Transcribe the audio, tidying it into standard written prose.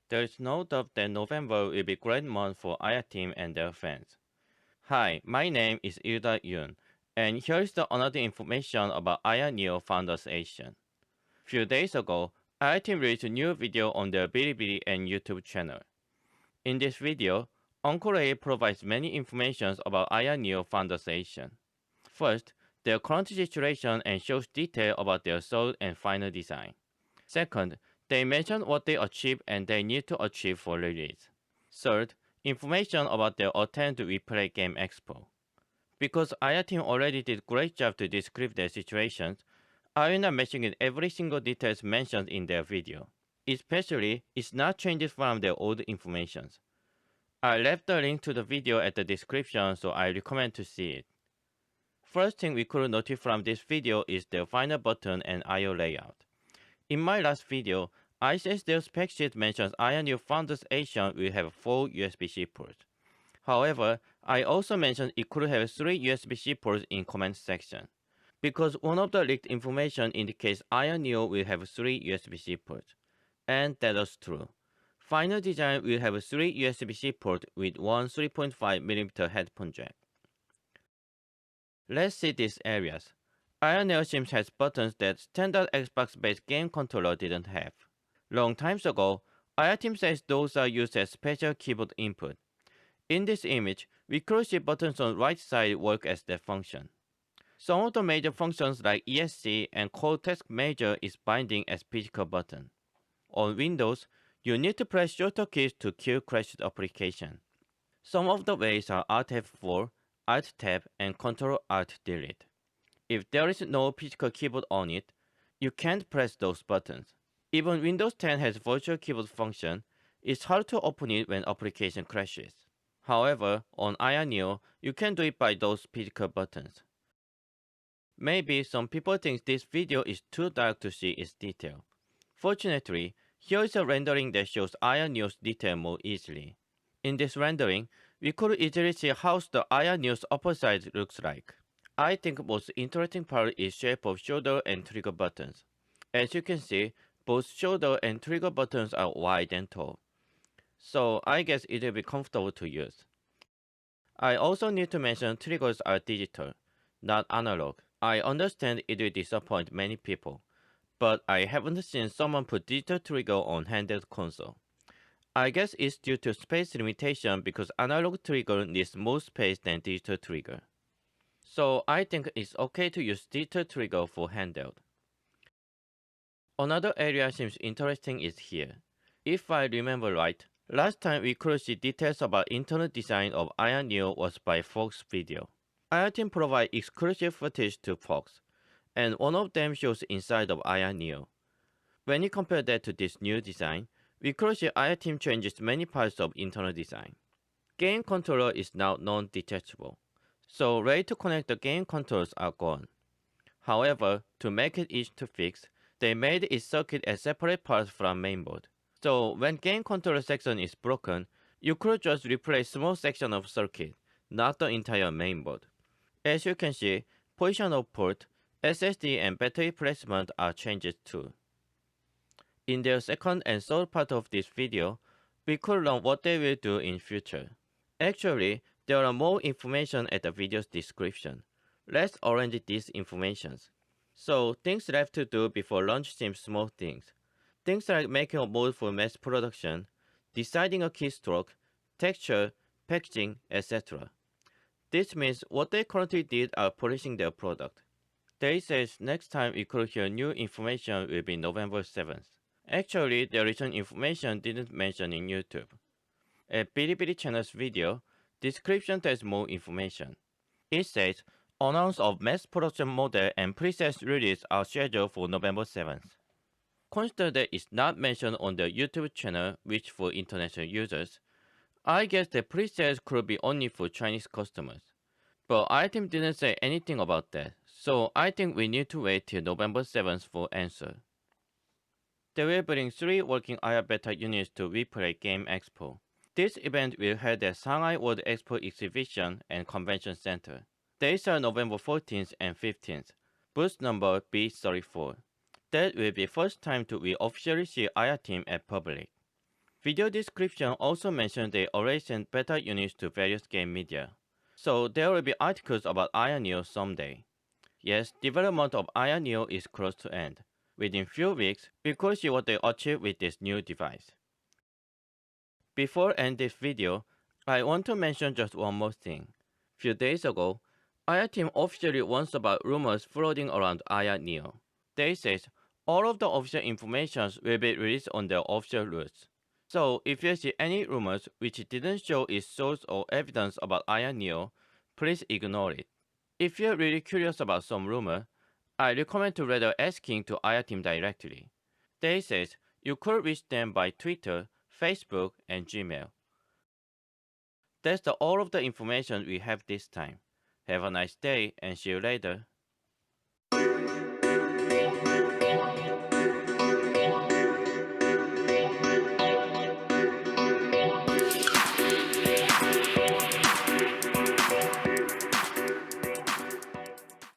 There is no doubt that November will be a great month for Aya team and their fans. Hi, my name is Ilda Yoon, and here is the another information about Aya Neo Founders Asian. Few days ago, Aya team released a new video on their Bilibili and YouTube channel. In this video, Uncle A provides many information about Aya Neo Founders Asian. First, their current situation and shows detail about their soul and final design. Second, they mention what they achieved and they need to achieve for release. Third, information about their attempt to replay Game Expo. Because Aya team already did great job to describe their situations, I will not mention every single details mentioned in their video. Especially, it's not changed from their old information. I left the link to the video at the description, so I recommend to see it. First thing we could notice from this video is the final button and I/O layout. In my last video, I said their spec sheet mentions New Founders Asian will have 4 USB-C ports. However, I also mentioned it could have 3 USB-C ports in comment section. Because one of the leaked information indicates Neo will have 3 USB-C ports. And that was true. Final design will have 3 USB-C ports with one 3.5mm headphone jack. Let's see these areas. Neo seems has buttons that standard Xbox-based game controller didn't have. Long times ago, Team says those are used as special keyboard input. In this image, we could see buttons on right side work as that function. Some of the major functions like ESC and Call Task Manager is binding as physical button. On Windows, you need to press shorter keys to kill crashed application. Some of the ways are Alt F4, Alt Tab, and Ctrl Alt Delete. If there is no physical keyboard on it, you can't press those buttons. Even Windows 10 has virtual keyboard function, it's hard to open it when application crashes. However, on Neo, you can do it by those physical buttons. Maybe some people think this video is too dark to see its detail. Fortunately, here is a rendering that shows Neo's detail more easily. In this rendering, we could easily see how the Neo's upper side looks like. I think most interesting part is shape of shoulder and trigger buttons. As you can see, both shoulder and trigger buttons are wide and tall. So I guess it will be comfortable to use. I also need to mention triggers are digital, not analog. I understand it will disappoint many people, but I haven't seen someone put digital trigger on handheld console. I guess it's due to space limitation because analog trigger needs more space than digital trigger. So I think it's okay to use digital trigger for handheld. Another area seems interesting is here. If I remember right, last time we could see details about internal design of Iron Neo was by Fox Video. Team provides exclusive footage to Fox, and one of them shows inside of Iron Neo. When you compare that to this new design, we could see Team changes many parts of internal design. Game controller is now non-detachable, so ready to connect the game controls are gone. However, to make it easy to fix, they made its circuit as separate parts from mainboard. So when game controller section is broken, you could just replace small section of circuit, not the entire mainboard. As you can see, position of port, SSD and battery placement are changed too. In their second and third part of this video, we could learn what they will do in future. Actually, there are more information at the video's description. Let's arrange these informations. So, things left to do before launch seem small things. Things like making a mold for mass production, deciding a keystroke, texture, packaging, etc. This means what they currently did are polishing their product. They says next time we could hear new information will be November 7th. Actually, the recent information didn't mention in YouTube. At Bilibili channel's video, description has more information. It says, announce of mass production model and pre-sales release are scheduled for November 7th. Consider that it's not mentioned on the YouTube channel, which for international users. I guess the pre-sales could be only for Chinese customers. But iTeam didn't say anything about that, so I think we need to wait till November 7th for answer. They will bring 3 working IR beta units to Replay Game Expo. This event will held at Shanghai World Expo Exhibition and Convention Center. Dates are November 14th and 15th. Booth number B34. That will be first time we officially see IR team at public. Video description also mentioned they already sent beta units to various game media. So there will be articles about Aya Neo someday. Yes, development of Aya Neo is close to end. Within few weeks, we could see what they achieve with this new device. Before end this video, I want to mention just one more thing. Few days ago, Aya team officially warns about rumors floating around Aya Neo. They says all of the official information will be released on their official routes. So if you see any rumors which didn't show its source or evidence about Aya Neo, please ignore it. If you're really curious about some rumor, I recommend to rather asking to Aya team directly. They says you could reach them by Twitter, Facebook, and Gmail. That's all of the information we have this time. Have a nice day and see you later.